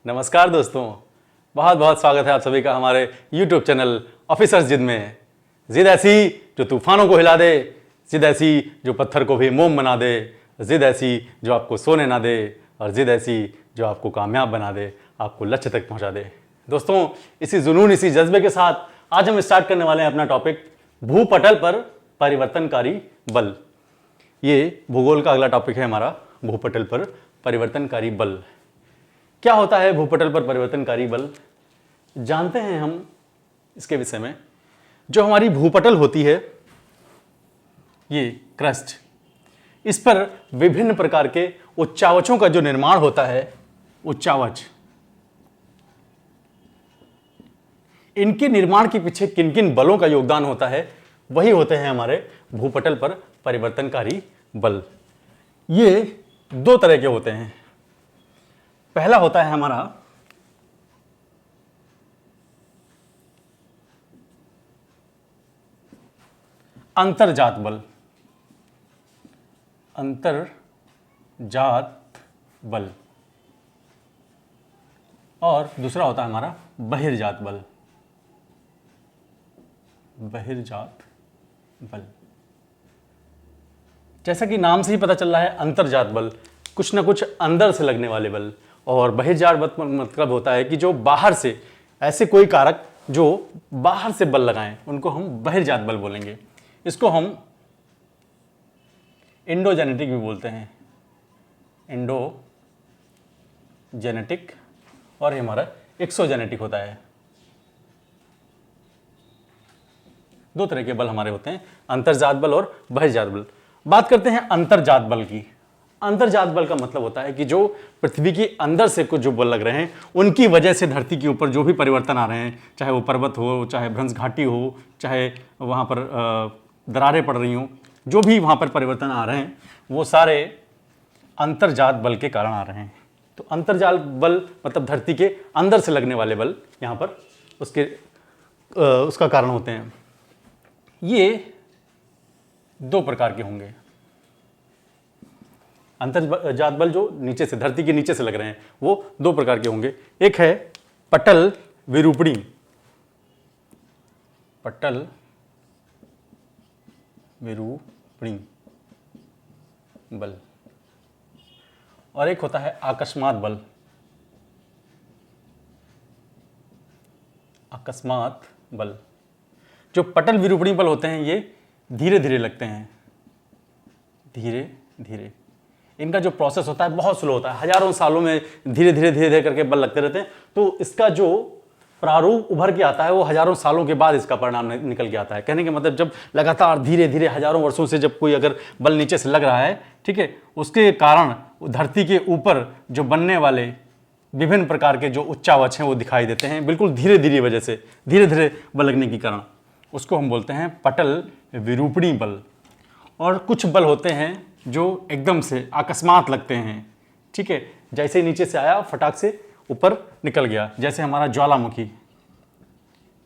नमस्कार दोस्तों, बहुत बहुत स्वागत है आप सभी का हमारे YouTube चैनल ऑफिसर्स जिद में। जिद ऐसी जो तूफानों को हिला दे, जिद ऐसी जो पत्थर को भी मोम बना दे, जिद ऐसी जो आपको सोने ना दे, और जिद ऐसी जो आपको कामयाब बना दे, आपको लक्ष्य तक पहुंचा दे। दोस्तों, इसी जुनून, इसी जज्बे के साथ आज हम स्टार्ट करने वाले हैं अपना टॉपिक, भूपटल पर परिवर्तनकारी बल। ये भूगोल का अगला टॉपिक है हमारा, भूपटल पर परिवर्तनकारी बल। क्या होता है भूपटल पर परिवर्तनकारी बल, जानते हैं हम इसके विषय में। जो हमारी भूपटल होती है, ये क्रस्ट, इस पर विभिन्न प्रकार के उच्चावचों का जो निर्माण होता है, उच्चावच, इनके निर्माण के पीछे किन किन बलों का योगदान होता है, वही होते हैं हमारे भूपटल पर परिवर्तनकारी बल। ये दो तरह के होते हैं। पहला होता है हमारा अंतर्जात बल, अंतर्जात बल, और दूसरा होता है हमारा बहिर्जात बल, बहिर्जात बल। जैसा कि नाम से ही पता चल रहा है, अंतर्जात बल कुछ ना कुछ अंदर से लगने वाले बल, और बहिर्जात बल मतलब होता है कि जो बाहर से, ऐसे कोई कारक जो बाहर से बल लगाएं, उनको हम बहिर्जात बल बोलेंगे। इसको हम इंडोजेनेटिक भी बोलते हैं, इंडोजेनेटिक, और ये हमारा एक्सोजेनेटिक होता है। दो तरह के बल हमारे होते हैं, अंतर्जात बल और बहिर्जात बल। बात करते हैं अंतर्जात बल की। अंतर्जात बल का मतलब होता है कि जो पृथ्वी के अंदर से कुछ जो बल लग रहे हैं, उनकी वजह से धरती के ऊपर जो भी परिवर्तन आ रहे हैं, चाहे वो पर्वत हो, चाहे भ्रंश घाटी हो, चाहे वहाँ पर दरारें पड़ रही हों, जो भी वहाँ पर परिवर्तन आ रहे हैं, वो सारे अंतर्जात बल के कारण आ रहे हैं। तो अंतर्जात बल मतलब धरती के अंदर से लगने वाले बल यहाँ पर उसका कारण होते हैं। ये दो प्रकार के होंगे। अंतर्जात बल जो नीचे से, धरती के नीचे से लग रहे हैं, वो दो प्रकार के होंगे। एक है पटल विरूपणी, पटल विरूपणी बल, और एक होता है अकस्मात बल, अकस्मात बल। जो पटल विरूपणी बल होते हैं, ये धीरे धीरे लगते हैं, धीरे धीरे। इनका जो प्रोसेस होता है बहुत स्लो होता है, हजारों सालों में धीरे धीरे धीरे धीरे करके बल लगते रहते हैं। तो इसका जो प्रारूप उभर के आता है, वो हजारों सालों के बाद इसका परिणाम निकल के आता है। कहने के मतलब, जब लगातार धीरे धीरे हजारों वर्षों से जब कोई अगर बल नीचे से लग रहा है, ठीक है, उसके कारण धरती के ऊपर जो बनने वाले विभिन्न प्रकार के जो उच्चावच हैं, वो दिखाई देते हैं, बिल्कुल धीरे धीरे वजह से, धीरे धीरे बल लगने के कारण। उसको हम बोलते हैं पटल विरूपणी बल। और कुछ बल होते हैं जो एकदम से अकस्मात लगते हैं, ठीक है, जैसे नीचे से आया फटाक से ऊपर निकल गया, जैसे हमारा ज्वालामुखी,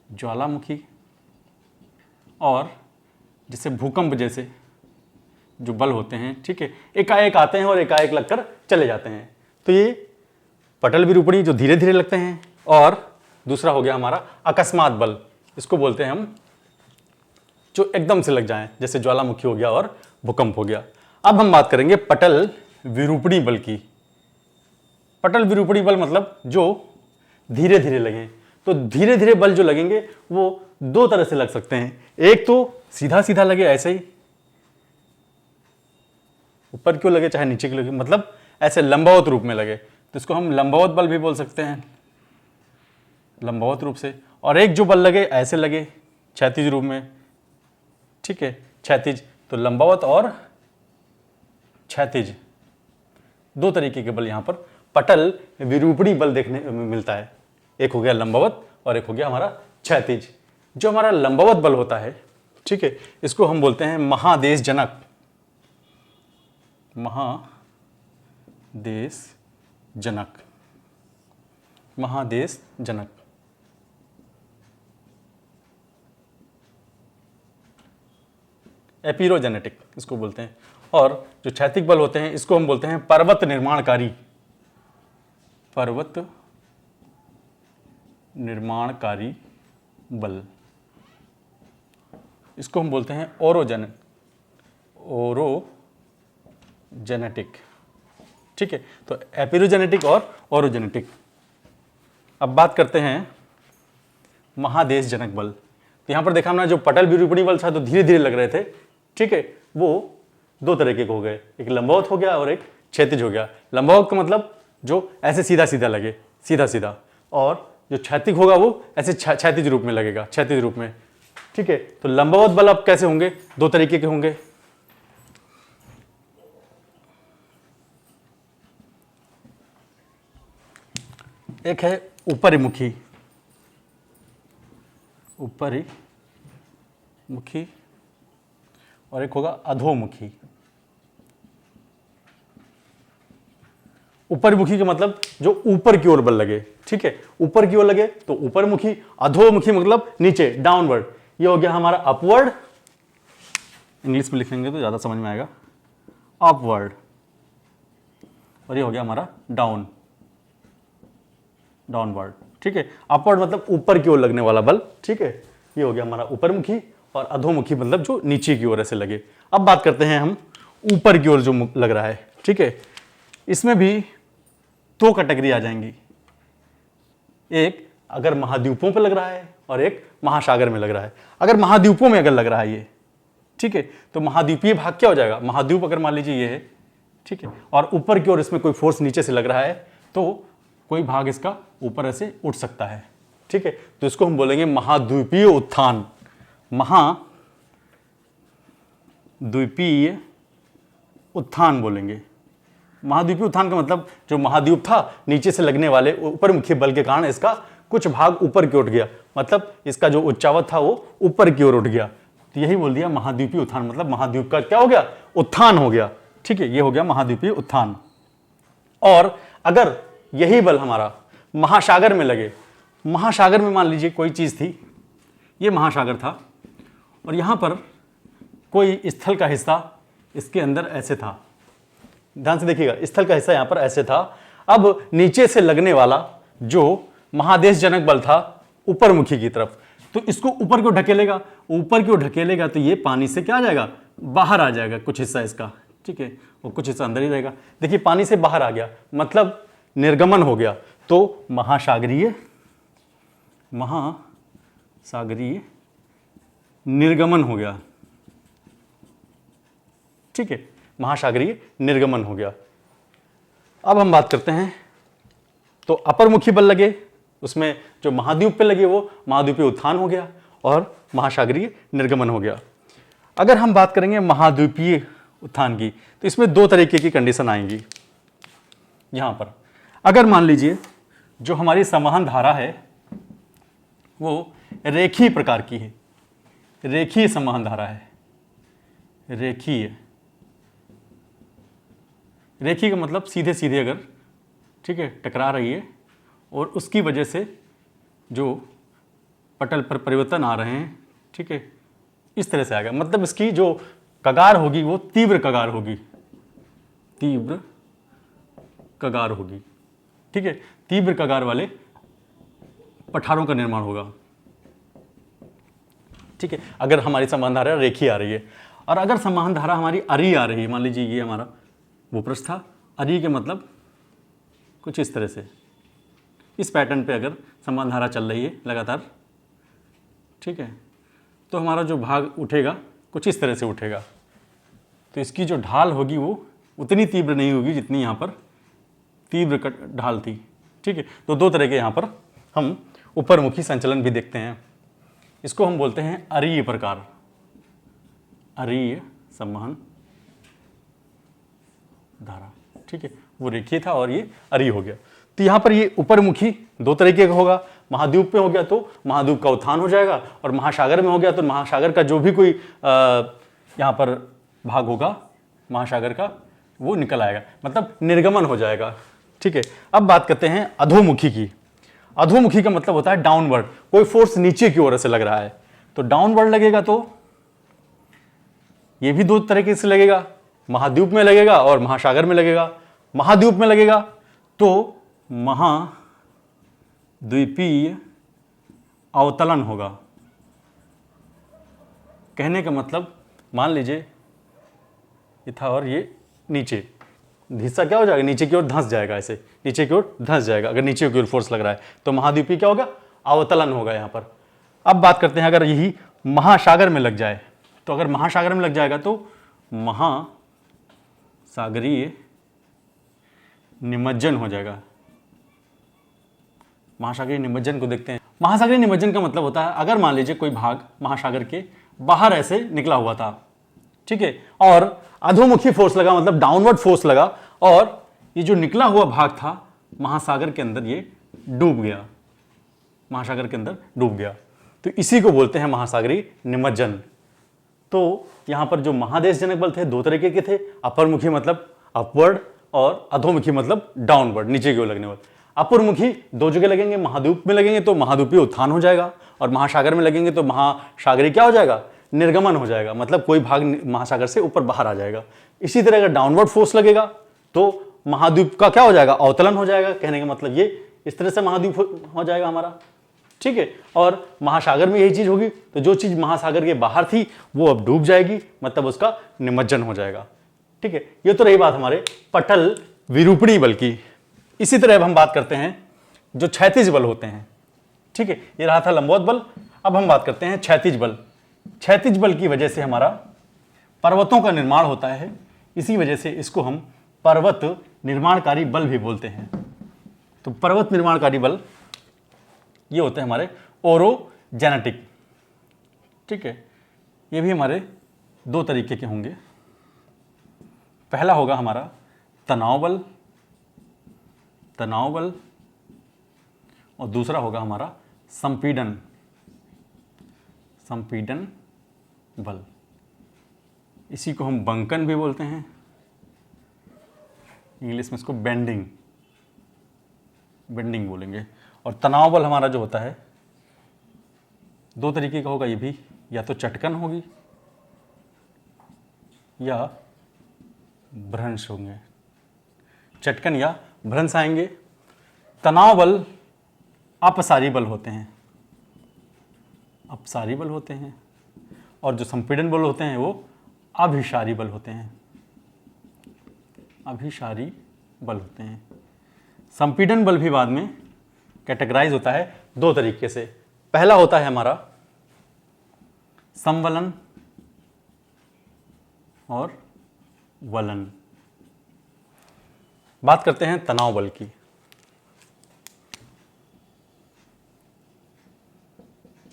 ज्वालामुखी, और जैसे भूकंप जैसे जो बल होते हैं, ठीक है, एकाएक आते हैं और एकाएक लगकर चले जाते हैं। तो ये पटल विरूपणी जो धीरे धीरे लगते हैं, और दूसरा हो गया हमारा अकस्मात बल, इसको बोलते हैं हम जो एकदम से लग जाएं, जैसे ज्वालामुखी हो गया और भूकंप हो गया। अब हम बात करेंगे पटल विरूपणी बल की। पटल विरूपणी बल मतलब जो धीरे धीरे लगे। तो धीरे धीरे बल जो लगेंगे वो दो तरह से लग सकते हैं। एक तो सीधा सीधा लगे, ऐसे ही ऊपर क्यों लगे चाहे नीचे क्यों लगे, मतलब ऐसे लंबवत रूप में लगे, तो इसको हम लंबवत बल भी बोल सकते हैं, लंबवत रूप से। और एक जो बल लगे ऐसे लगे, क्षैतिज रूप में, ठीक है, क्षैतिज। तो लंबवत और क्षैतिज, दो तरीके के बल यहां पर पटल विरूपणी बल देखने में मिलता है। एक हो गया लंबवत और एक हो गया हमारा क्षैतिज। जो हमारा लंबवत बल होता है, ठीक है, इसको हम बोलते हैं महादेश जनक, महादेश जनक, महादेश जनक। एपिरोजेनेटिक इसको बोलते हैं। और जो क्षैतिज बल होते हैं, इसको हम बोलते हैं पर्वत निर्माणकारी, पर्वत निर्माणकारी बल, इसको हम बोलते हैं ओरोजेनेटिक। ठीक है, तो एपिरोजेनेटिक और ओरोजेनेटिक। अब बात करते हैं महादेश जनक बल। तो यहां पर देखा हमने जो पटल विरूपणी बल था तो धीरे धीरे लग रहे थे, ठीक है, वो दो तरीके के हो गए, एक लंबवत हो गया और एक क्षैतिज हो गया। लंबवत का मतलब जो ऐसे सीधा सीधा लगे, सीधा सीधा, और जो क्षैतिज होगा वो ऐसे क्षैतिज रूप में लगेगा, क्षैतिज रूप में। ठीक है, तो लंबवत बल अब कैसे होंगे, दो तरीके के होंगे। एक है ऊपरीमुखी, ऊपरीमुखी, और एक होगा अधोमुखी। ऊपरमुखी का मतलब जो ऊपर की ओर बल लगे, ठीक है, ऊपर की ओर लगे तो ऊपरमुखी। अधोमुखी मतलब नीचे, डाउनवर्ड। ये हो गया हमारा अपवर्ड, इंग्लिश में लिखेंगे तो ज्यादा समझ में आएगा, अपवर्ड। और ये हो गया हमारा डाउनवर्ड। ठीक है, अपवर्ड मतलब ऊपर की ओर लगने वाला बल। ठीक है, ये हो गया हमारा ऊपरमुखी, और अधोमुखी मतलब जो नीचे की ओर ऐसे लगे। अब बात करते हैं हम ऊपर की ओर जो लग रहा है। ठीक है, इसमें भी दो कैटेगरी आ जाएंगी, एक अगर महाद्वीपों पे लग रहा है और एक महासागर में लग रहा है। अगर महाद्वीपों में अगर लग रहा है ये, ठीक है, तो महाद्वीपीय भाग क्या हो जाएगा, महाद्वीप अगर मान लीजिए ये है, ठीक है, और ऊपर की ओर इसमें कोई फोर्स नीचे से लग रहा है तो कोई भाग इसका ऊपर ऐसे उठ सकता है। ठीक है, तो इसको हम बोलेंगे महाद्वीपीय उत्थान। महाद्वीपीय उत्थान बोलेंगे। महाद्वीपीय उत्थान का मतलब जो महाद्वीप था नीचे से लगने वाले ऊपरमुखी बल के कारण इसका कुछ भाग ऊपर की उठ गया, मतलब इसका जो उच्चावत था वो ऊपर की ओर उठ गया। तो यही बोल दिया महाद्वीपीय उत्थान, मतलब महाद्वीप का क्या हो गया, उत्थान हो गया। ठीक है, ये हो गया महाद्वीपीय उत्थान। और अगर यही बल हमारा महासागर में लगे, महासागर में मान लीजिए कोई चीज थी, ये महासागर था और यहां पर कोई स्थल का हिस्सा इसके अंदर ऐसे था, ध्यान से देखिएगा, स्थल का हिस्सा यहां पर ऐसे था। अब नीचे से लगने वाला जो महादेश जनक बल था ऊपरमुखी की तरफ, तो इसको ऊपर क्यों ढकेलेगा, ऊपर क्यों ढकेलेगा तो ये पानी से क्या आ जाएगा, बाहर आ जाएगा कुछ हिस्सा इसका। ठीक है, और कुछ हिस्सा अंदर ही रहेगा। देखिए पानी से बाहर आ गया मतलब निर्गमन हो गया, तो महासागरीय निर्गमन हो गया। ठीक है, महासागरीय निर्गमन हो गया। अब हम बात करते हैं, तो अपरमुखी बल लगे, उसमें जो महाद्वीप पे लगे वो महाद्वीपीय उत्थान हो गया और महासागरीय निर्गमन हो गया। अगर हम बात करेंगे महाद्वीपीय उत्थान की, तो इसमें दो तरीके की कंडीशन आएंगी। यहां पर अगर मान लीजिए जो हमारी संवहन धारा है वो रेखीय प्रकार की है, रेखीय संवहन धारा है, रेखीय का मतलब सीधे सीधे अगर, ठीक है, टकरा रही है और उसकी वजह से जो पटल पर परिवर्तन आ रहे हैं, ठीक है, इस तरह से आएगा। मतलब इसकी जो कगार होगी वो तीव्र कगार होगी, ठीक है, तीव्र कगार वाले पठारों का निर्माण होगा। ठीक है, अगर हमारी संवहन धारा रेखीय आ रही है, और अगर संवहन धारा हमारी अरीय आ रही है, मान लीजिए ये हमारा भूपृष्ठ था, अरीय के मतलब कुछ इस तरह से, इस पैटर्न पे अगर संवहन धारा चल रही है लगातार, ठीक है, तो हमारा जो भाग उठेगा कुछ इस तरह से उठेगा। तो इसकी जो ढाल होगी वो उतनी तीव्र नहीं होगी जितनी यहाँ पर तीव्र ढाल थी। ठीक है, तो दो तरह के यहाँ पर हम ऊपरमुखी संचलन भी देखते हैं। इसको हम बोलते हैं अरीय प्रकार, अरीय संवहन धारा। ठीक है, वो रेखीय था और ये अरीय हो गया। तो यहाँ पर ये ऊपरमुखी दो तरीके का होगा, महाद्वीप पे हो गया तो महाद्वीप का उत्थान हो जाएगा, और महासागर में हो गया तो महासागर का जो भी कोई यहाँ पर भाग होगा महासागर का वो निकल आएगा, मतलब निर्गमन हो जाएगा। ठीक है, अब बात करते हैं अधोमुखी की। अधोमुखी का मतलब होता है डाउनवर्ड, कोई फोर्स नीचे की ओर से लग रहा है, तो डाउनवर्ड लगेगा तो ये भी दो तरीके से लगेगा, महाद्वीप में लगेगा और महासागर में लगेगा। महाद्वीप में लगेगा तो महाद्वीपीय अवतलन होगा। कहने का मतलब मान लीजिए ये था और ये नीचे, हिस्सा क्या हो जाएगा, नीचे की ओर धंस जाएगा, ऐसे नीचे की ओर धंस जाएगा। अगर नीचे की ओर फोर्स लग रहा है तो महाद्वीपीय क्या होगा, अवतलन होगा यहां पर। अब बात करते हैं अगर यही महासागर में लग जाए, तो अगर महासागर में लग जाएगा तो महासागरीय निमज्जन हो जाएगा। महासागरीय निमज्जन को देखते हैं। महासागरीय निमज्जन का मतलब होता है अगर मान लीजिए कोई भाग महासागर के बाहर ऐसे निकला हुआ था, ठीक है, और अधोमुखी फोर्स लगा, मतलब डाउनवर्ड फोर्स लगा, और ये जो निकला हुआ भाग था महासागर के अंदर ये डूब गया, महासागर के अंदर डूब गया, तो इसी को बोलते हैं महासागरीय निमज्जन। तो यहां पर जो महादेश जनक बल थे दो तरीके के थे, अपरमुखी मतलब अपवर्ड और अधोमुखी मतलब डाउनवर्ड, नीचे की ओर लगने वाले। अपरमुखी दो जगह लगेंगे, महाद्वीप में लगेंगे तो महाद्वीपीय उत्थान हो जाएगा, और महासागर में लगेंगे तो महासागरीय क्या हो जाएगा, निर्गमन हो जाएगा, मतलब कोई भाग महासागर से ऊपर बाहर आ जाएगा। इसी तरह अगर डाउनवर्ड फोर्स लगेगा तो महाद्वीप का क्या हो जाएगा, अवतलन हो जाएगा। कहने का मतलब ये इस तरह से महाद्वीप हो जाएगा हमारा, ठीक है। और महासागर में यही चीज होगी, तो जो चीज महासागर के बाहर थी वो अब डूब जाएगी, मतलब उसका निमज्जन हो जाएगा, ठीक है। ये तो रही बात हमारे पटल विरूपणी बल की। इसी तरह अब हम बात करते हैं जो क्षैतिज बल होते हैं, ठीक है। ये रहा था लंबवत बल, अब हम बात करते हैं क्षैतिज बल। क्षैतिज बल की वजह से हमारा पर्वतों का निर्माण होता है, इसी वजह से इसको हम पर्वत निर्माणकारी बल भी बोलते हैं। तो पर्वत निर्माणकारी बल ये होते हैं हमारे ओरोजेनेटिक, ठीक है। ये भी हमारे दो तरीके के होंगे। पहला होगा हमारा तनाव बल, तनाव बल, और दूसरा होगा हमारा संपीड़न, संपीड़न बल। इसी को हम बंकन भी बोलते हैं, इंग्लिश में इसको बेंडिंग, बेंडिंग बोलेंगे। और तनाव बल हमारा जो होता है दो तरीके का होगा, ये भी या तो चटकन होगी या भ्रंश होंगे, चटकन या भ्रंश आएंगे। तनाव बल अपसारी बल होते हैं, अपसारी बल होते हैं, और जो संपीड़न बल होते हैं वो अभिसारी बल होते हैं, अभिसारी बल होते हैं। संपीड़न बल भी बाद में कैटेगराइज होता है दो तरीके से। पहला होता है हमारा संवलन और वलन। बात करते हैं तनाव बल की।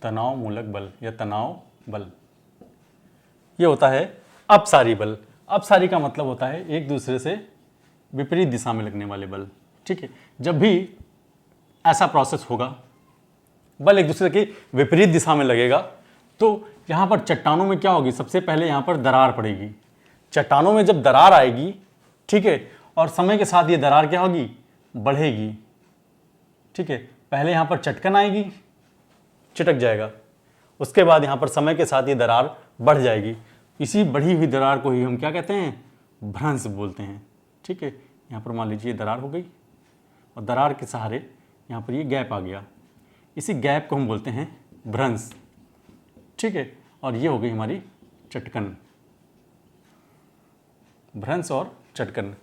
तनाव मूलक बल या तनाव बल ये होता है अपसारी बल। अपसारी का मतलब होता है एक दूसरे से विपरीत दिशा में लगने वाले बल, ठीक है। जब भी ऐसा प्रोसेस होगा, बल एक दूसरे की विपरीत दिशा में लगेगा, तो यहां पर चट्टानों में क्या होगी, सबसे पहले यहां पर दरार पड़ेगी। चट्टानों में जब दरार आएगी, ठीक है, और समय के साथ ये दरार क्या होगी, बढ़ेगी, ठीक है। पहले यहां पर चटकन आएगी, चिटक जाएगा, उसके बाद यहां पर समय के साथ ये दरार बढ़ जाएगी। इसी बढ़ी हुई दरार को ही हम क्या कहते हैं, भ्रंश बोलते हैं, ठीक है। यहां पर मान लीजिए दरार हो गई और दरार के सहारे यहां पर ये गैप आ गया, इसी गैप को हम बोलते हैं भ्रंश, ठीक है। और ये हो गई हमारी चटकन, भ्रंश और चटकन।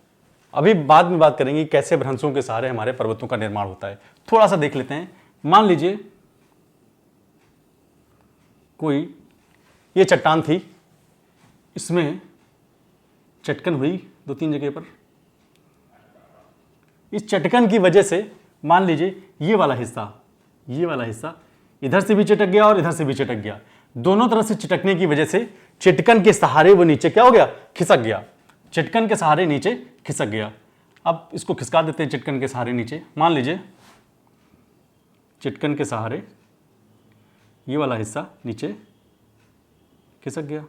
अभी बाद में बात करेंगे कैसे भ्रंशों के सहारे हमारे पर्वतों का निर्माण होता है। थोड़ा सा देख लेते हैं। मान लीजिए कोई ये चट्टान थी, इसमें चटकन हुई दो तीन जगह पर। इस चटकन की वजह से मान लीजिए ये वाला हिस्सा इधर से भी चिटक गया और इधर से भी चिटक गया। दोनों तरफ से चिटकने की वजह से चिटकन के सहारे वो नीचे क्या हो गया, खिसक गया। चिटकन के सहारे नीचे खिसक गया। अब इसको खिसका देते हैं चिटकन के सहारे नीचे। मान लीजिए चिटकन के सहारे ये वाला हिस्सा नीचे खिसक गया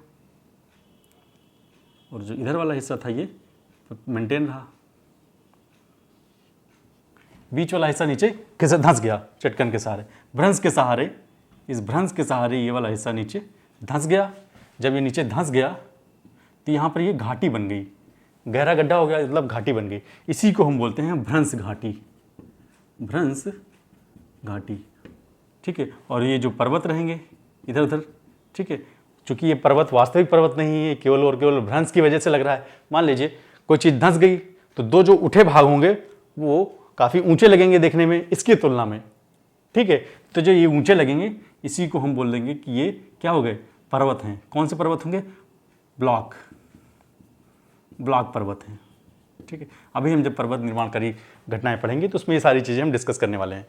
और जो इधर वाला हिस्सा था ये मेंटेन रहा। बीच वाला हिस्सा नीचे धंस गया चटकन के सहारे, भ्रंश के सहारे। इस भ्रंश के सहारे ये वाला हिस्सा नीचे धंस गया। जब ये नीचे धंस गया तो यहाँ पर ये घाटी बन गई, गहरा गड्ढा हो गया, मतलब घाटी बन गई। इसी को हम बोलते हैं भ्रंश घाटी, भ्रंश घाटी, ठीक है, और ये जो पर्वत रहेंगे इधर उधर, ठीक है, चूंकि ये पर्वत वास्तविक पर्वत नहीं है, केवल और केवल भ्रंश की वजह से लग रहा है। मान लीजिए कोई चीज़ धंस गई तो दो जो उठे भाग होंगे वो काफ़ी ऊंचे लगेंगे देखने में इसकी तुलना में, ठीक है। तो जो ये ऊंचे लगेंगे इसी को हम बोल देंगे कि ये क्या हो गए, पर्वत हैं। कौन से पर्वत होंगे, ब्लॉक पर्वत हैं, ठीक है। अभी हम जब पर्वत निर्माणकारी घटनाएं पढ़ेंगे तो उसमें ये सारी चीज़ें हम डिस्कस करने वाले हैं।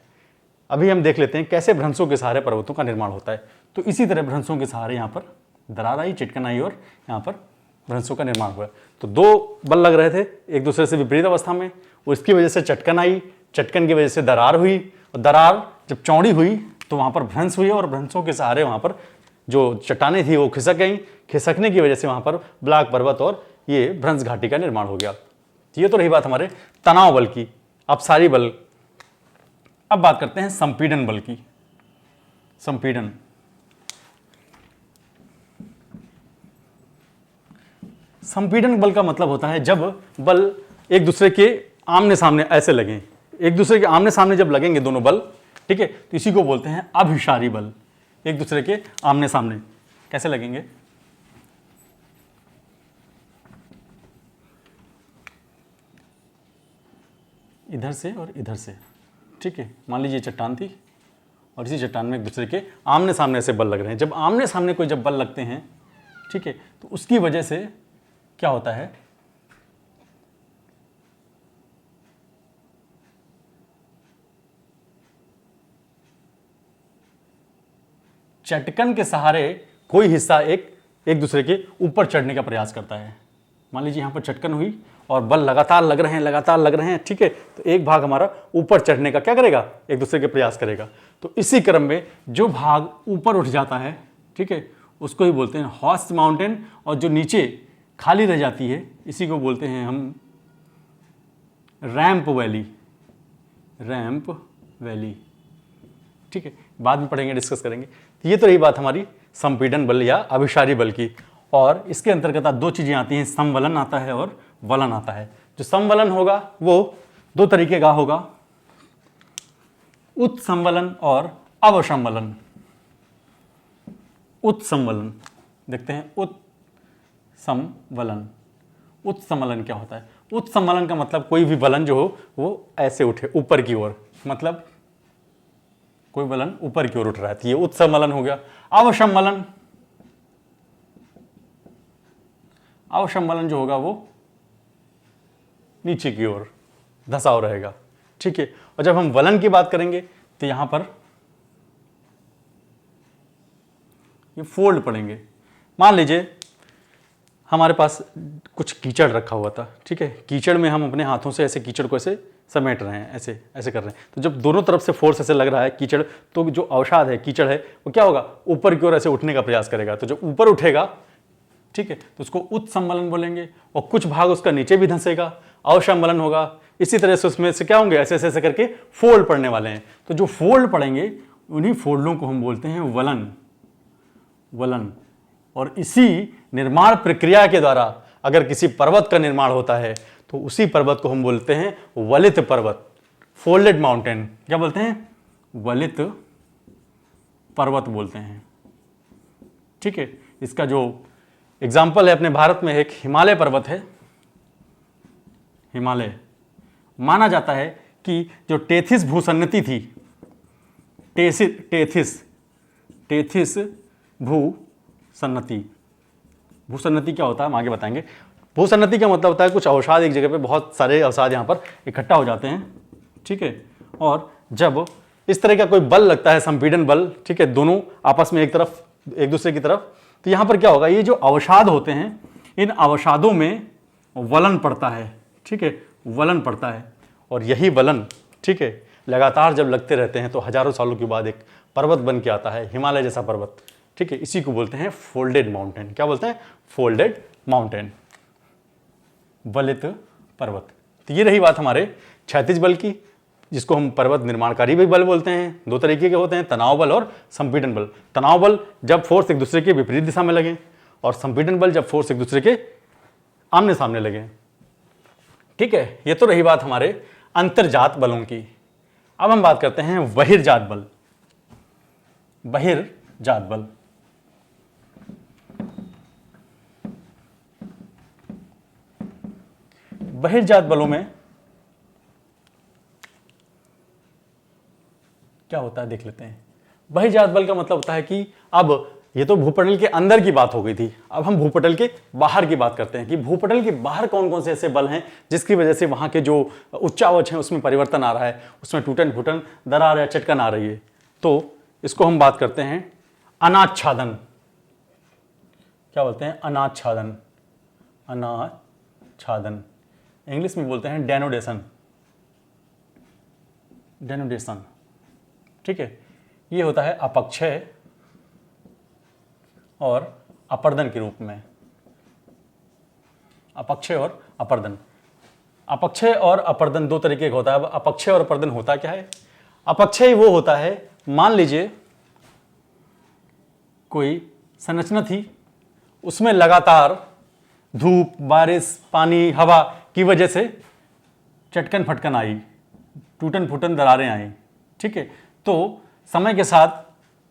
अभी हम देख लेते हैं कैसे भ्रंशों के सहारे पर्वतों का निर्माण होता है। तो इसी तरह भ्रंशों के सहारे यहाँ पर दरार आई, चिटकन आई और यहाँ पर भ्रंशों का निर्माण हुआ। तो दो बल लग रहे थे एक दूसरे से विपरीत अवस्था में, और इसकी वजह से चटकन आई, चटकन की वजह से दरार हुई, और दरार जब चौड़ी हुई तो वहाँ पर भ्रंश हुई, और भ्रंशों के सहारे वहाँ पर जो चट्टानें थी वो खिसक गई, खिसकने की वजह से वहाँ पर ब्लॉक पर्वत और ये भ्रंश घाटी का निर्माण हो गया। ये तो रही बात हमारे तनाव बल की। अब सारी बल, अब बात करते हैं संपीड़न बल की। संपीड़न, संपीड़न बल का मतलब होता है जब बल एक दूसरे के आमने सामने ऐसे लगें, एक दूसरे के आमने सामने जब लगेंगे दोनों बल, ठीक है, तो इसी को बोलते हैं अभिसारी बल। एक दूसरे के आमने सामने कैसे लगेंगे, इधर से और इधर से, ठीक है। मान लीजिए चट्टान थी और इसी चट्टान में एक दूसरे के आमने सामने से बल लग रहे हैं। जब आमने सामने कोई जब बल लगते हैं, ठीक है, तो उसकी वजह से क्या होता है, चटकन के सहारे कोई हिस्सा एक दूसरे के ऊपर चढ़ने का प्रयास करता है। मान लीजिए यहाँ पर चटकन हुई और बल लगातार लग रहे हैं, ठीक है, तो एक भाग हमारा ऊपर चढ़ने का क्या करेगा, एक दूसरे के प्रयास करेगा। तो इसी क्रम में जो भाग ऊपर उठ जाता है, ठीक है, उसको ही बोलते हैं हॉर्स माउंटेन, और जो नीचे खाली रह जाती है इसी को बोलते हैं हम रैंप वैली, ठीक है। बाद में पढ़ेंगे, डिस्कस करेंगे। तो ये तो रही बात हमारी संपीड़न बल या अभिसारी बल की। और इसके अंतर्गत दो चीज़ें आती हैं, समवलन आता है और वलन आता है। जो समवलन होगा वो दो तरीके का होगा, उत्समवलन और अवसमवलन। उत्समवलन देखते हैं, उत्समवलन क्या होता है। उत्समवलन का मतलब कोई भी वलन जो हो वो ऐसे उठे ऊपर की ओर, मतलब कोई वलन ऊपर की ओर उठ रहा है, तो ये उत्समवलन हो गया। अवसमवलन जो होगा वो नीचे की ओर धंसाव रहेगा, ठीक है। और जब हम वलन की बात करेंगे तो यहां पर ये फोल्ड पड़ेंगे। मान लीजिए हमारे पास कुछ कीचड़ रखा हुआ था, ठीक है, कीचड़ में हम अपने हाथों से ऐसे कीचड़ को ऐसे समेट रहे हैं, ऐसे ऐसे कर रहे हैं। तो जब दोनों तरफ से फोर्स ऐसे लग रहा है कीचड़, तो जो अवसाद है, कीचड़ है, वो क्या होगा, ऊपर की ओर ऐसे उठने का प्रयास करेगा। तो जब ऊपर उठेगा, ठीक है, तो उसको उत्समवलन बोलेंगे। और कुछ भाग उसका नीचे भी धंसेगा, अवसमवलन होगा। इसी तरह से उसमें से क्या होंगे, ऐसे ऐसे ऐसे करके फोल्ड पड़ने वाले हैं। तो जो फोल्ड पड़ेंगे उन्हीं फोल्डों को हम बोलते हैं वलन। और इसी निर्माण प्रक्रिया के द्वारा अगर किसी पर्वत का निर्माण होता है तो उसी पर्वत को हम बोलते हैं वलित पर्वत, फोल्डेड माउंटेन। क्या बोलते हैं, वलित पर्वत बोलते हैं, ठीक है। इसका जो एग्जाम्पल है अपने भारत में एक हिमालय पर्वत है। हिमालय माना जाता है कि जो टेथिस भूसन्नति थी, टेथिस भूसन्नति क्या होता है हम आगे बताएंगे। भूसन्नति का मतलब होता है कुछ अवसाद एक जगह पे, बहुत सारे अवसाद यहाँ पर इकट्ठा हो जाते हैं, ठीक है। और जब इस तरह का कोई बल लगता है, संपीड़न बल, ठीक है, दोनों आपस में एक दूसरे की तरफ, तो यहाँ पर क्या होगा, ये जो अवसाद होते हैं इन अवसादों में वलन पड़ता है, ठीक है, वलन पड़ता है। और यही वलन, ठीक है, लगातार जब लगते रहते हैं तो हजारों सालों के बाद एक पर्वत बन के आता है, हिमालय जैसा पर्वत, ठीक है। इसी को बोलते हैं फोल्डेड माउंटेन। क्या बोलते हैं, फोल्डेड माउंटेन, वलित पर्वत। तो ये रही बात हमारे क्षैतिज बल की, जिसको हम पर्वत निर्माणकारी भी बल बोलते हैं। दो तरीके के होते हैं, तनाव बल और संपीड़न बल। तनाव बल जब फोर्स एक दूसरे के विपरीत दिशा में लगे, और संपीड़न बल जब फोर्स एक दूसरे के आमने सामने लगे, ठीक है। ये तो रही बात हमारे अंतर्जात बलों की। अब हम बात करते हैं बहिर्जात बल। बहिर्जात बल। बहिर्जात बलों में क्या होता है देख लेते हैं। बहिर्जात बल का मतलब होता है कि अब ये तो भूपटल के अंदर की बात हो गई थी, अब हम भूपटल के बाहर की बात करते हैं कि भूपटल के बाहर कौन कौन से ऐसे बल हैं जिसकी वजह से वहां के जो उच्चावच हैं उसमें परिवर्तन आ रहा है, उसमें टूटन फूटन, दरार या चटकन आ रही है। तो इसको हम बात करते हैं अनाच्छादन। क्या बोलते हैं? अनाच्छादन। अनाच्छादन इंग्लिश में बोलते हैं डेनोडेशन। डेनोडेशन, ठीक है। ये होता है अपक्षय और अपर्दन के रूप में। अपक्षय और अपर्दन। अपक्षय और अपर्दन दो तरीके का होता है। अब अपक्षय और अपर्दन होता क्या है? अपक्षय वो होता है, मान लीजिए कोई संरचना थी, उसमें लगातार धूप, बारिश, पानी, हवा की वजह से चटकन फटकन आई, टूटन फूटन, दरारें आई, ठीक है। तो समय के साथ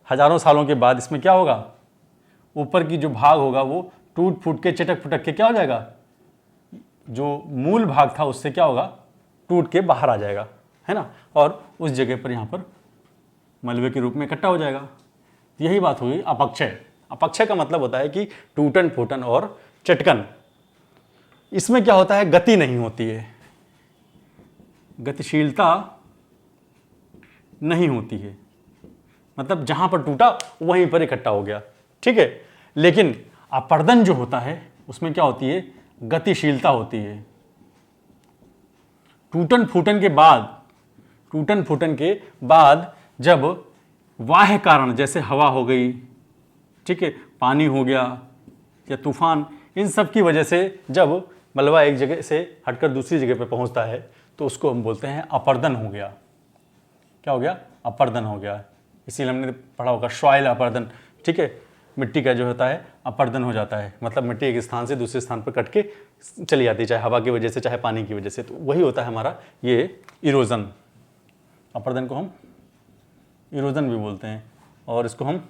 हजारों सालों के बाद इसमें क्या होगा? ऊपर की जो भाग होगा वो टूट फूट के, चटक फुटक के क्या हो जाएगा? जो मूल भाग था उससे क्या होगा? टूट के बाहर आ जाएगा, है ना, और उस जगह पर यहाँ पर मलबे के रूप में इकट्ठा हो जाएगा। यही बात हुई अपक्षय। अपक्षय का मतलब होता है कि टूटन फूटन और चटकन। इसमें क्या होता है? गति नहीं होती है, गतिशीलता नहीं होती है, मतलब जहां पर टूटा वहीं पर इकट्ठा हो गया, ठीक है। लेकिन अपर्दन जो होता है उसमें क्या होती है? गतिशीलता होती है। टूटन फूटन के बाद जब बाह्य कारण जैसे हवा हो गई, ठीक है, पानी हो गया या तूफान, इन सब की वजह से जब मलबा एक जगह से हटकर दूसरी जगह पर पहुंचता है तो उसको हम बोलते हैं अपर्दन हो गया। क्या हो गया? अपर्दन हो गया। इसीलिए हमने पढ़ा होगा सॉइल अपर्दन, ठीक है। मिट्टी का जो होता है अपर्दन हो जाता है, मतलब मिट्टी एक स्थान से दूसरे स्थान पर कट के चली जाती है, चाहे हवा की वजह से चाहे पानी की वजह से। तो वही होता है हमारा ये इरोजन। अपर्दन को हम इरोजन भी बोलते हैं और इसको हम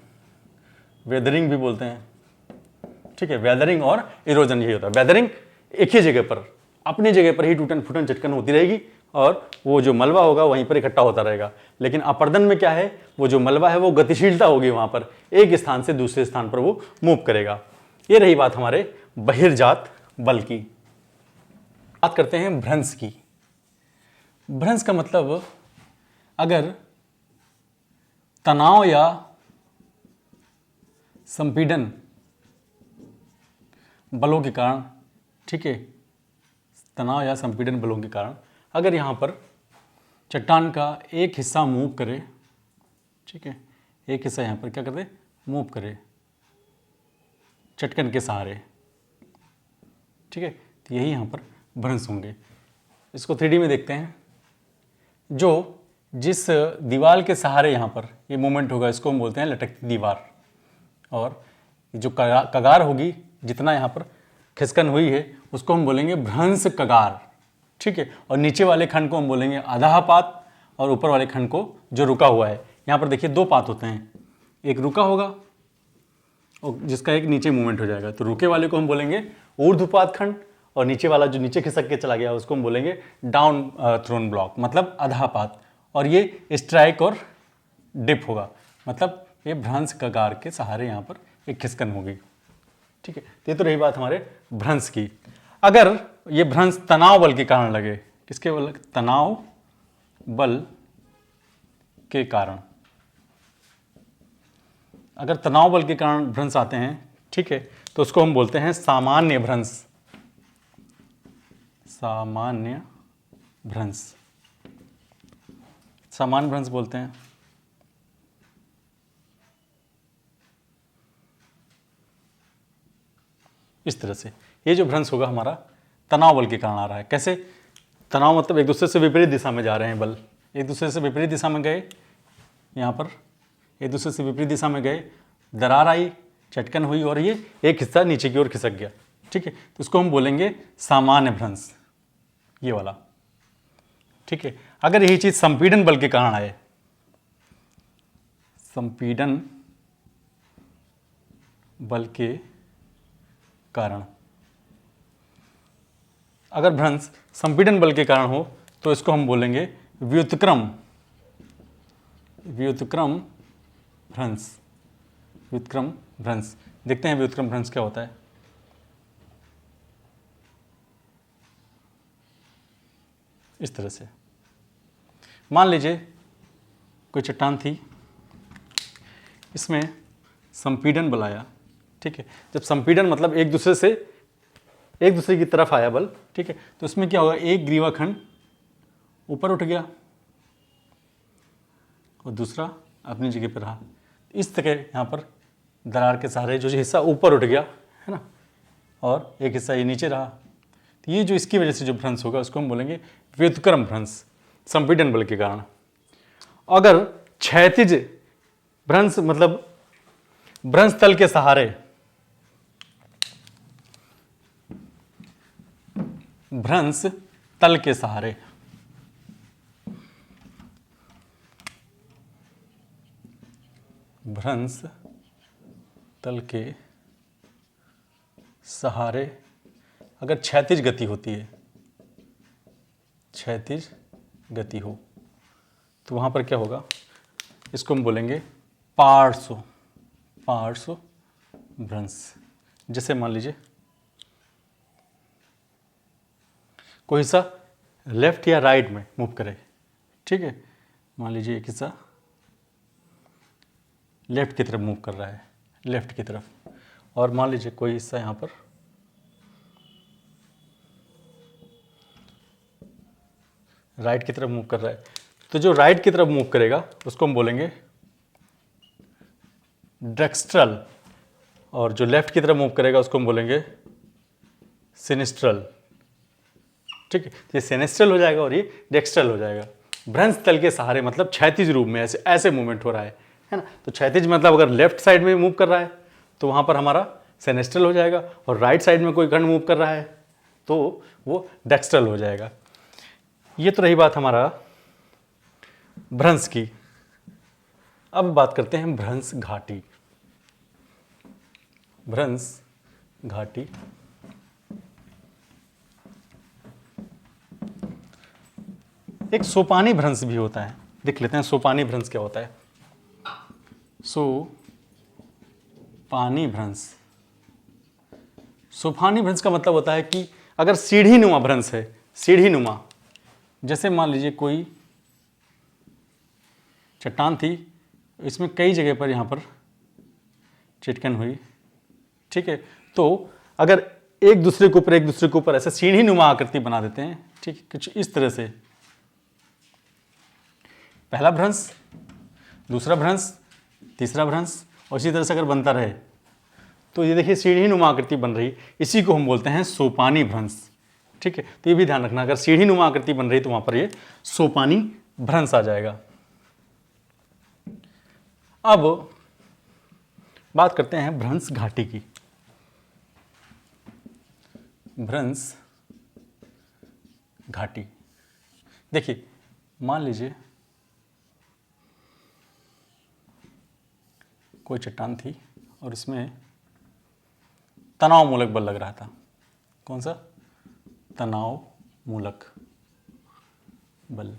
वेदरिंग भी बोलते हैं, ठीक है। वेदरिंग और इरोजन यही होता है। वेदरिंग एक ही जगह पर, अपनी जगह पर ही टूटन फूटन चटकन होती रहेगी और वो जो मलबा होगा वहीं पर इकट्ठा होता रहेगा। लेकिन अपर्दन में क्या है? वो जो मलबा है वो गतिशीलता होगी, वहां पर एक स्थान से दूसरे स्थान पर वो मूव करेगा। ये रही बात हमारे बहिर्जात बल की। बात करते हैं भ्रंश की। भ्रंश का मतलब अगर तनाव या संपीड़न बलों के कारण, ठीक है, तनाव या संपीड़न बलों के कारण अगर यहाँ पर चट्टान का एक हिस्सा मूव करे, ठीक है, एक हिस्सा यहाँ पर क्या करे? मूव करे चटकन के सहारे, ठीक है। तो यही यहाँ पर भ्रंश होंगे। इसको 3D में देखते हैं। जो जिस दीवार के सहारे यहाँ पर ये मूवमेंट होगा इसको हम बोलते हैं लटकती दीवार, और जो कगार होगी, जितना यहाँ पर खिसकन हुई है उसको हम बोलेंगे भ्रंश कगार, ठीक है। और नीचे वाले खंड को हम बोलेंगे अधः पात, और ऊपर वाले खंड को जो रुका हुआ है, यहाँ पर देखिए दो पात होते हैं, एक रुका होगा और जिसका एक नीचे मूवमेंट हो जाएगा। तो रुके वाले को हम बोलेंगे ऊर्ध्वपात खंड, और नीचे वाला जो नीचे खिसक के चला गया उसको हम बोलेंगे डाउन थ्रोन ब्लॉक, मतलब अधः पात। और ये स्ट्राइक और डिप होगा, मतलब ये भ्रंश कगार के सहारे यहाँ पर एक खिसकन होगी, ठीक है। ये तो रही बात हमारे भ्रंश की। अगर ये भ्रंश तनाव बल के कारण लगे, किसके बल? तनाव बल के कारण। अगर तनाव बल के कारण भ्रंश आते हैं, ठीक है, तो उसको हम बोलते हैं सामान्य भ्रंश। सामान्य भ्रंश, सामान्य भ्रंश बोलते हैं। इस तरह से ये जो भ्रंश होगा हमारा तनाव बल के कारण आ रहा है। कैसे? तनाव मतलब एक दूसरे से विपरीत दिशा में जा रहे हैं बल, एक दूसरे से विपरीत दिशा में गए, यहाँ पर एक दूसरे से विपरीत दिशा में गए, दरार आई, चटकन हुई और ये एक हिस्सा नीचे की ओर खिसक गया, ठीक है। तो इसको हम बोलेंगे सामान्य भ्रंश, ये वाला, ठीक है। अगर यही चीज संपीड़न बल के कारण आए, संपीड़न बल के कारण। अगर भ्रंश संपीड़न बल के कारण हो तो इसको हम बोलेंगे व्युत्क्रम भ्रंश। व्युत्क्रम भ्रंश। देखते हैं व्युत्क्रम भ्रंश क्या होता है। इस तरह से मान लीजिए कोई चट्टान थी, इसमें संपीड़न बल आया, ठीक है। जब संपीड़न मतलब एक दूसरे की तरफ आया बल, ठीक है, तो इसमें क्या होगा, एक ग्रीवा खंड ऊपर उठ गया और दूसरा अपनी जगह पर रहा। इस तरह यहाँ पर दरार के सहारे जो हिस्सा ऊपर उठ गया है ना, और एक हिस्सा ये नीचे रहा। तो ये जो इसकी वजह से जो भ्रंश होगा उसको हम बोलेंगे व्युत्क्रम भ्रंश, संपीड़न बल के कारण। अगर क्षैतिज भ्रंश मतलब भ्रंश तल के सहारे, भ्रंश तल के सहारे, भ्रंश तल के सहारे अगर क्षैतिज गति होती है, क्षैतिज गति हो, तो वहां पर क्या होगा, इसको हम बोलेंगे पार्श्व भ्रंश। जैसे मान लीजिए कोई हिस्सा लेफ्ट या राइट में मूव करे, ठीक है। मान लीजिए एक हिस्सा लेफ्ट की तरफ मूव कर रहा है, लेफ्ट की तरफ, और मान लीजिए कोई हिस्सा यहाँ पर राइट की तरफ मूव कर रहा है। तो जो राइट की तरफ मूव करेगा उसको हम बोलेंगे डेक्स्ट्रल, और जो लेफ्ट की तरफ मूव करेगा उसको हम बोलेंगे सिनिस्ट्रल, ठीक है। ये सिनिस्ट्रल हो जाएगा और ये डेक्स्ट्रल हो जाएगा। भ्रंश तल के सहारे मतलब क्षैतिज रूप में ऐसे मूवमेंट हो रहा है ना। तो क्षैतिज मतलब अगर लेफ्ट साइड में मूव कर रहा है तो वहां पर हमारा सिनिस्ट्रल हो जाएगा, और राइट साइड में कोई खंड मूव कर रहा है तो वो डेक्स्ट्रल हो जाएगा। ये तो रही बात हमारा भ्रंश की। अब बात करते हैं भ्रंश घाटी। भ्रंश घाटी एक सोपानी भ्रंश भी होता है। देख लेते हैं सोपानी भ्रंश क्या होता है। सोपानी भ्रंश, सोपानी भ्रंश का मतलब होता है कि अगर सीढ़ी नुमा भ्रंश है, सीढ़ी नुमा, जैसे मान लीजिए कोई चट्टान थी, इसमें कई जगह पर यहाँ पर चिटकन हुई, ठीक है। तो अगर एक दूसरे के ऊपर ऐसे सीढ़ी नुमा आकृति बना देते हैं, ठीक है, कुछ इस तरह से, पहला भ्रंश, दूसरा भ्रंश, तीसरा भ्रंश, और इसी तरह से अगर बनता रहे तो ये देखिए सीढ़ी नुमा आकृति बन रही, इसी को हम बोलते हैं सोपानी भ्रंश, ठीक है। तो ये भी ध्यान रखना, अगर सीढ़ी नुमा आकृति बन रही तो वहां पर ये सोपानी भ्रंश आ जाएगा। अब बात करते हैं भ्रंश घाटी की। भ्रंश घाटी, देखिए मान लीजिए कोई चट्टान थी और इसमें तनाव मूलक बल लग रहा था। कौन सा? तनाव मूलक बल।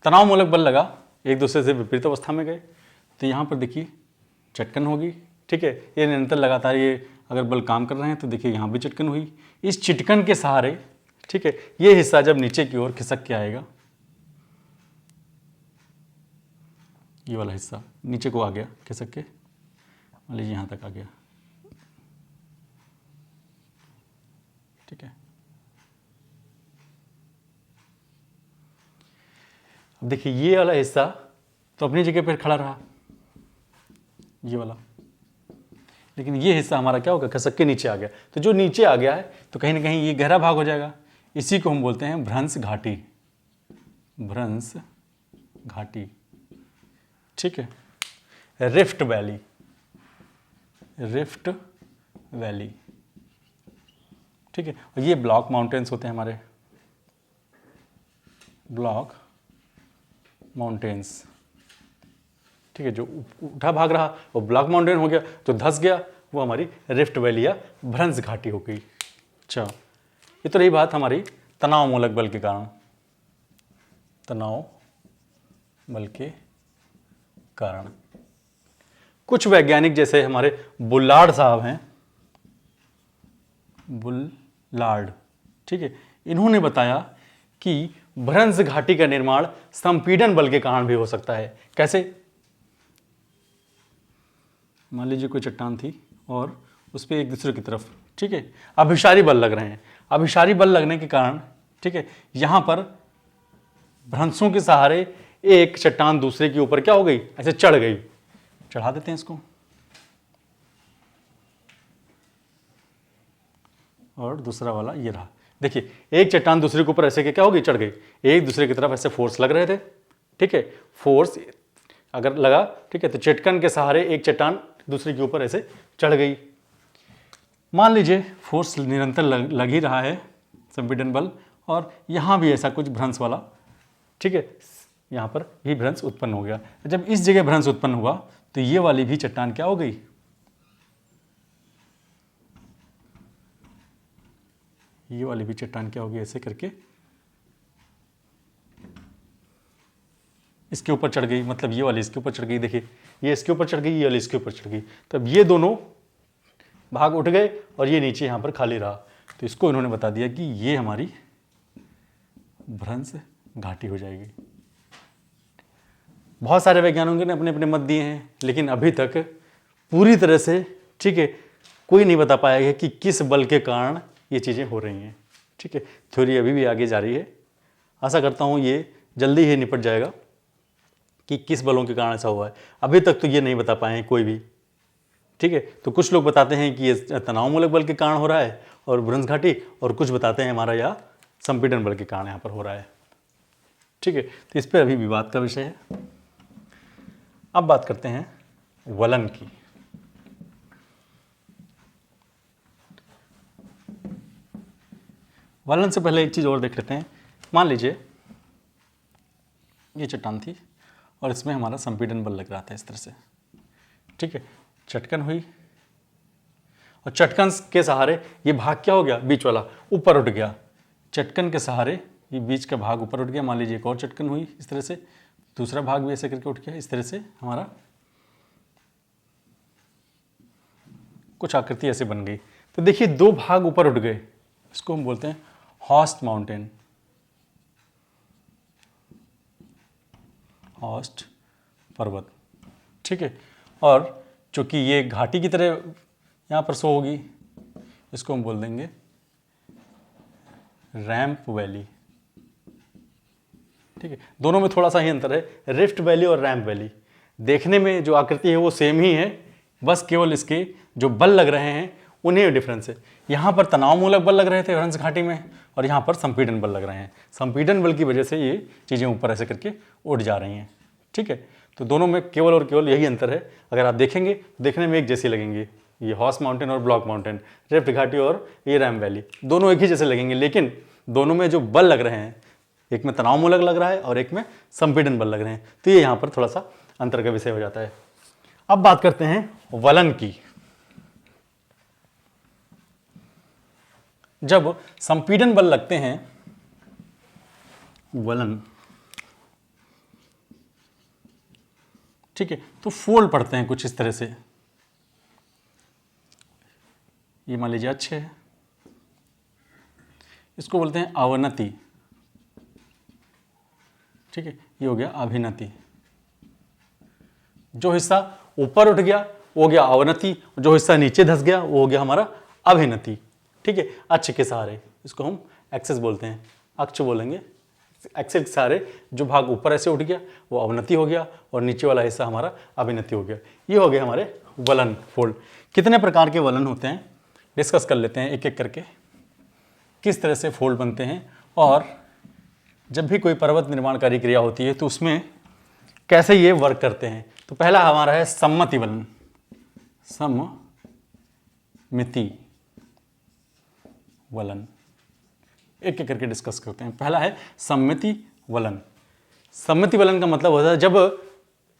तनाव मूलक बल लगा, एक दूसरे से विपरीत अवस्था में गए, तो यहाँ पर देखिए चटकन होगी, ठीक है। ये निरंतर लगातार ये अगर बल काम कर रहे हैं तो देखिए यहाँ भी चटकन हुई। इस चिटकन के सहारे, ठीक है, ये हिस्सा जब नीचे की ओर खिसक के आएगा, ये वाला हिस्सा नीचे को आ गया खिसक के, मान लीजिए यहाँ तक आ गया, ठीक है। अब देखिए ये वाला हिस्सा तो अपनी जगह पर खड़ा रहा, ये वाला, लेकिन ये हिस्सा हमारा क्या होगा, खसक के नीचे आ गया। तो जो नीचे आ गया है तो कहीं ना कहीं ये गहरा भाग हो जाएगा, इसी को हम बोलते हैं भ्रंश घाटी। भ्रंश घाटी, ठीक है। रिफ्ट वैली, रिफ्ट वैली, ठीक है। और ये ब्लॉक माउंटेन्स होते हैं हमारे, ब्लॉक माउंटेन्स, ठीक है, जो उठा भाग रहा वो ब्लॉक माउंटेन हो गया, जो धंस गया वो हमारी रिफ्ट वैली या भ्रंश घाटी हो गई। अच्छा, ये तो रही बात हमारी तनाव मूलक बल के कारण, तनाव बल के कारण। कुछ वैज्ञानिक जैसे हमारे बुलार्ड साहब हैं, बुलार्ड, ठीक है, इन्होंने बताया कि भ्रंश घाटी का निर्माण संपीड़न बल के कारण भी हो सकता है। कैसे? मान लीजिए कोई चट्टान थी और उस पर एक दूसरे की तरफ, ठीक है, अभिसारी बल लग रहे हैं। अभिसारी बल लगने के कारण, ठीक है, यहां पर भ्रंशों के सहारे एक चट्टान दूसरे के ऊपर क्या हो गई, ऐसे चढ़ गई। चढ़ा देते हैं इसको, और दूसरा वाला ये रहा। देखिए, एक चट्टान दूसरे के ऊपर ऐसे क्या हो गई, चढ़ गई। एक दूसरे की तरफ ऐसे फोर्स लग रहे थे, ठीक है, फोर्स अगर लगा, ठीक है, तो चटकन के सहारे एक चट्टान दूसरे के ऊपर ऐसे चढ़ गई। मान लीजिए फोर्स निरंतर लग ही रहा है, संपीड़न बल, और यहां भी ऐसा कुछ भ्रंश वाला, ठीक है, यहां पर भी भ्रंश उत्पन्न हो गया। जब इस जगह भ्रंश उत्पन्न हुआ तो ये वाली भी चट्टान क्या हो गई, ये वाली भी चट्टान क्या होगी, ऐसे करके इसके ऊपर चढ़ गई। मतलब ये वाली इसके ऊपर चढ़ गई, देखिए ये इसके ऊपर चढ़ गई, ये वाली इसके ऊपर चढ़ गई। तब ये दोनों भाग उठ गए और ये नीचे यहां पर खाली रहा। तो इसको इन्होंने बता दिया कि ये हमारी भ्रंश घाटी हो जाएगी। बहुत सारे वैज्ञानिकों ने अपने अपने मत दिए हैं, लेकिन अभी तक पूरी तरह से, ठीक है, कोई नहीं बता पाया है कि किस बल के कारण ये चीज़ें हो रही हैं। ठीक है, थ्योरी अभी भी आगे जारी है। आशा करता हूँ ये जल्दी ही निपट जाएगा कि किस बलों के कारण ऐसा हुआ है। अभी तक तो ये नहीं बता पाए हैं कोई भी। ठीक है, तो कुछ लोग बताते हैं कि ये तनाव मूलक बल के कारण हो रहा है और भ्रंश घाटी, और कुछ बताते हैं हमारा यह संपीड़न बल के कारण यहाँ पर हो रहा है। ठीक है, तो इस पर अभी विवाद का विषय है। अब बात करते हैं वलन की। वलन से पहले एक चीज़ और देख लेते हैं। मान लीजिए ये चट्टान थी और इसमें हमारा संपीड़न बल लग रहा था इस तरह से। ठीक है, चटकन हुई और चटकन के सहारे ये भाग क्या हो गया, बीच वाला ऊपर उठ गया। चटकन के सहारे ये बीच का भाग ऊपर उठ गया। मान लीजिए एक और चटकन हुई इस तरह से, दूसरा भाग भी ऐसे करके उठ गया। इस तरह से हमारा कुछ आकृति ऐसे बन गई। तो देखिए दो भाग ऊपर उठ गए, इसको हम बोलते हैं हॉर्स्ट माउंटेन, हॉर्स्ट पर्वत। ठीक है, और चूंकि ये घाटी की तरह यहाँ पर शो होगी, इसको हम बोल देंगे रैंप वैली। ठीक है, दोनों में थोड़ा सा ही अंतर है, रिफ्ट वैली और रैंप वैली। देखने में जो आकृति है वो सेम ही है, बस केवल इसके जो बल लग रहे हैं उन्हीं में डिफरेंस है। यहाँ पर तनाव मूलक बल लग रहे थे भ्रंश घाटी में, और यहाँ पर संपीड़न बल लग रहे हैं। संपीड़न बल की वजह से ये चीज़ें ऊपर ऐसे करके उड़ जा रही हैं। ठीक है, तो दोनों में केवल और केवल यही अंतर है। अगर आप देखेंगे देखने में एक जैसी लगेंगे, ये हॉर्स माउंटेन और ब्लॉक माउंटेन, रिफ्ट घाटी और ये रैम वैली, दोनों एक ही जैसे लगेंगे, लेकिन दोनों में जो बल लग रहे हैं, एक में तनाव मूलक लग रहा है और एक में संपीड़न बल लग रहे हैं। तो ये यहाँ पर थोड़ा सा अंतर का विषय हो जाता है। अब बात करते हैं वलन की। जब संपीड़न बल लगते हैं, वलन, ठीक है, तो फोल्ड पड़ते हैं कुछ इस तरह से। ये मान लीजिए अच्छे है, इसको बोलते हैं अवनति। ठीक है, ये हो गया अभिनति। जो हिस्सा ऊपर उठ गया वो हो गया अवनति, जो हिस्सा नीचे धंस गया वो हो गया हमारा अभिनति। ठीक है, अक्ष के सहारे, इसको हम एक्सेस बोलते हैं, अक्ष बोलेंगे। एक्सेस के सहारे जो भाग ऊपर ऐसे उठ गया वो अवनति हो गया और नीचे वाला हिस्सा हमारा अभिनति हो गया। ये हो गए हमारे वलन, फोल्ड। कितने प्रकार के वलन होते हैं डिस्कस कर लेते हैं एक एक करके, किस तरह से फोल्ड बनते हैं, और जब भी कोई पर्वत निर्माणकारी क्रिया होती है तो उसमें कैसे ये वर्क करते हैं। तो पहला हमारा है सम्मति वलन, सम्मिति वलन। एक एक करके डिस्कस करते हैं। पहला है सम्मिति वलन। सम्मिति वलन का मतलब होता है जब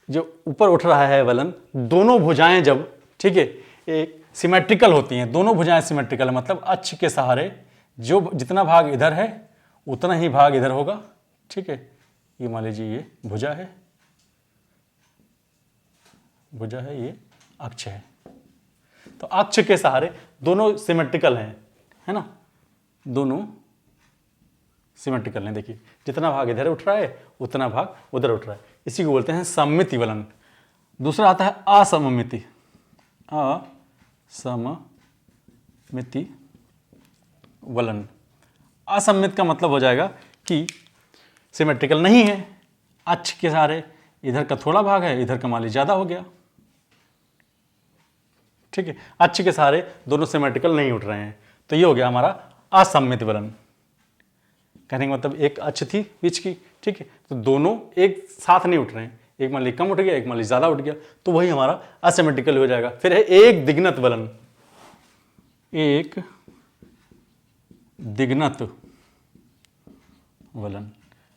जो ऊपर उठ रहा है वलन, दोनों भुजाएं जब, ठीक है, एक सिमेट्रिकल होती हैं, दोनों भुजाएं सिमेट्रिकल है, मतलब अक्ष के सहारे जो जितना भाग इधर है उतना ही भाग इधर होगा, ठीक है। ये मान लीजिए ये भुजा है, भुजा है, ये अक्ष है, तो अक्ष के सहारे दोनों सिमेट्रिकल हैं, है ना, दोनों सिमेट्रिकल हैं। देखिए जितना भाग इधर उठ रहा है उतना भाग उधर उठ रहा है, इसी को बोलते हैं सममिति वलन। दूसरा आता है असममिति, असममिति वलन। असममित का मतलब हो जाएगा कि सिमेट्रिकल नहीं है, अक्ष के सहारे इधर का थोड़ा भाग है, इधर का मान लीजिए ज्यादा हो गया, ठीक है। अक्ष के सहारे दोनों सिमेट्रिकल नहीं उठ रहे हैं, तो ये हो गया हमारा असममित वलन। कहने का मतलब एक अक्ष थी बीच की, ठीक है, तो दोनों एक साथ नहीं उठ रहे हैं, एक मान लीजिए कम उठ गया, एक मान लीजिए ज्यादा उठ गया, तो वही हमारा असिमेट्रिकल हो जाएगा। फिर है एक दिग्नत वलन, एक दिग्नत वलन।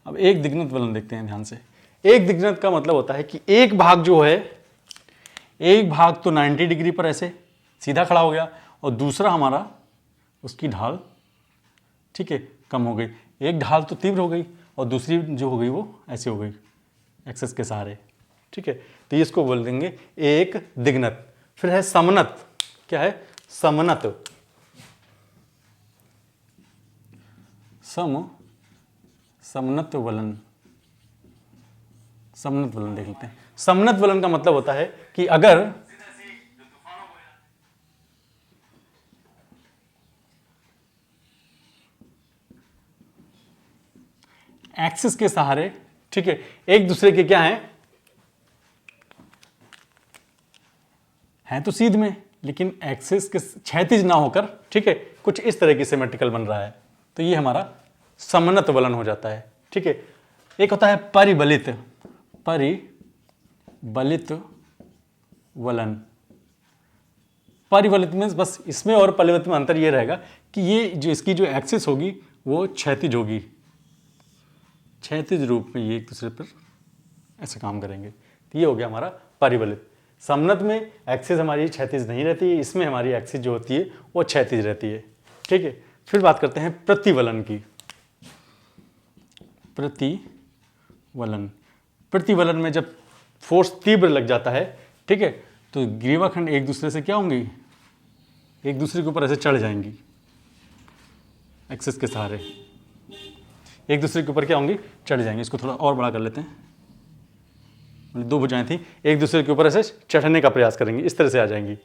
अब एक दिग्नत वलन देखते हैं ध्यान से। एक दिग्नत का मतलब होता है कि एक भाग जो है, एक भाग तो 90 डिग्री पर ऐसे सीधा खड़ा हो गया और दूसरा हमारा उसकी ढाल, ठीक है, कम हो गई। एक ढाल तो तीव्र हो गई और दूसरी जो हो गई वो ऐसे हो गई एक्सेस के सहारे, ठीक है। तो इसको बोल देंगे एक दिग्नत। फिर है समनत। क्या है? समनत। समनत वलन। समनत वलन देख लेते हैं। समनत वलन का मतलब होता है कि अगर एक्सिस के सहारे, ठीक है, एक दूसरे के क्या हैं तो सीध में, लेकिन एक्सिस के क्षैतिज ना होकर, ठीक है, कुछ इस तरह की सिमेट्रिकल बन रहा है, तो ये हमारा समनत वलन हो जाता है, ठीक है। एक होता है परिबलित। परिबलित वलन। परिबलित में बस इसमें और परिबलित में अंतर ये रहेगा कि ये जो इसकी जो एक्सिस होगी वो क्षैतिज होगी, क्षैतिज रूप में ये एक दूसरे पर ऐसे काम करेंगे, तो ये हो गया हमारा परिबलित। समनत में एक्सिस हमारी क्षैतिज नहीं रहती है, इसमें हमारी एक्सिस जो होती है वो क्षैतिज रहती है, ठीक है। फिर बात करते हैं प्रतिवलन की। प्रतिवलन। प्रतिवलन में जब फोर्स तीव्र लग जाता है, ठीक है, तो ग्रीवाखंड एक दूसरे से क्या होंगी, एक दूसरे के ऊपर ऐसे चढ़ जाएंगी एक्सिस के सहारे, एक दूसरे के ऊपर क्या होंगी, चढ़ जाएंगे। इसको थोड़ा और बड़ा कर लेते हैं। दो भुजाएं थी, एक दूसरे के ऊपर ऐसे चढ़ने का प्रयास करेंगी, इस तरह से आ जाएंगी।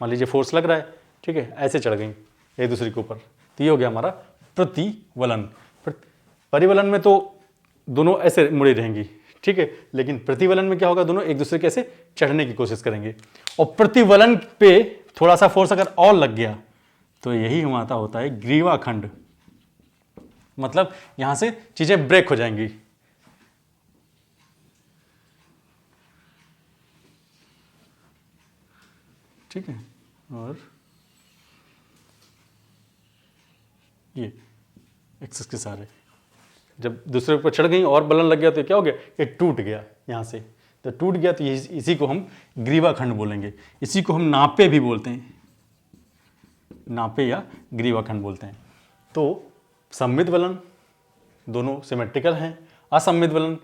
मान लीजिए फोर्स लग रहा है, ठीक है, ऐसे चढ़ गई एक दूसरे के ऊपर, तो ये हो गया हमारा प्रतिवलन। परिवलन में तो दोनों ऐसे मुड़ी रहेंगी, ठीक है, लेकिन प्रतिवलन में क्या होगा, दोनों एक दूसरे के ऐसे चढ़ने की कोशिश करेंगे। और प्रतिवलन पे थोड़ा सा फोर्स अगर और लग गया तो यही हमारा होता है ग्रीवाखंड, मतलब यहां से चीजें ब्रेक हो जाएंगी, ठीक है। और ये एक्सिस के सहारे जब दूसरे ऊपर चढ़ गई और बलन लग गया तो क्या हो गया, ये टूट गया यहां से, तो टूट गया तो इसी को हम ग्रीवाखंड बोलेंगे। इसी को हम नापे भी बोलते हैं, नापे या ग्रीवाखंड बोलते हैं। तो सममित वलन दोनों सिमेट्रिकल हैं, असममित वलन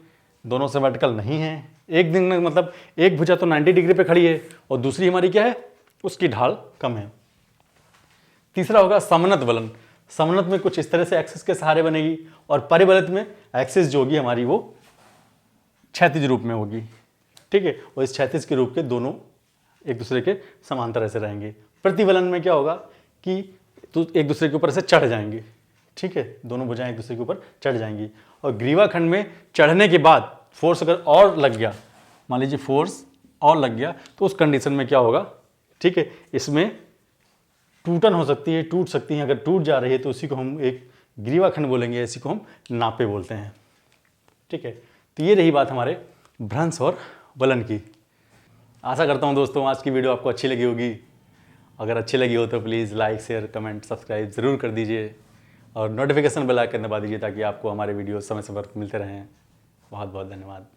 दोनों सिमेट्रिकल नहीं हैं। एक दिन में मतलब एक भुजा तो 90 डिग्री पे खड़ी है और दूसरी हमारी क्या है, उसकी ढाल कम है। तीसरा होगा समनत वलन। समनत में कुछ इस तरह से एक्सिस के सहारे बनेगी और परिबलित में एक्सिस जो होगी हमारी वो क्षैतिज रूप में होगी, ठीक है, और इस क्षैतिज के रूप के दोनों एक दूसरे के समांतर ऐसे रहेंगे। प्रतिवलन में क्या होगा कि तो एक दूसरे के ऊपर ऐसे चढ़ जाएंगे, ठीक है, दोनों भुजाएं एक दूसरे के ऊपर चढ़ जाएंगी। और ग्रीवाखंड में चढ़ने के बाद फोर्स अगर और लग गया, मान लीजिए फोर्स और लग गया, तो उस कंडीशन में क्या होगा, ठीक है, इसमें टूटन हो सकती है, टूट सकती है। अगर टूट जा रही है तो उसी को हम एक ग्रीवाखंड बोलेंगे, इसी को हम नापे बोलते हैं, ठीक है। तो ये रही बात हमारे भ्रंश और वलन की। आशा करता हूँ दोस्तों आज की वीडियो आपको अच्छी लगी होगी। अगर अच्छी लगी हो तो please like, share, comment, subscribe ज़रूर कर दीजिए और नोटिफिकेशन बेल आइकन दबा दीजिए ताकि आपको हमारे वीडियो समय समय पर मिलते रहें। बहुत बहुत धन्यवाद।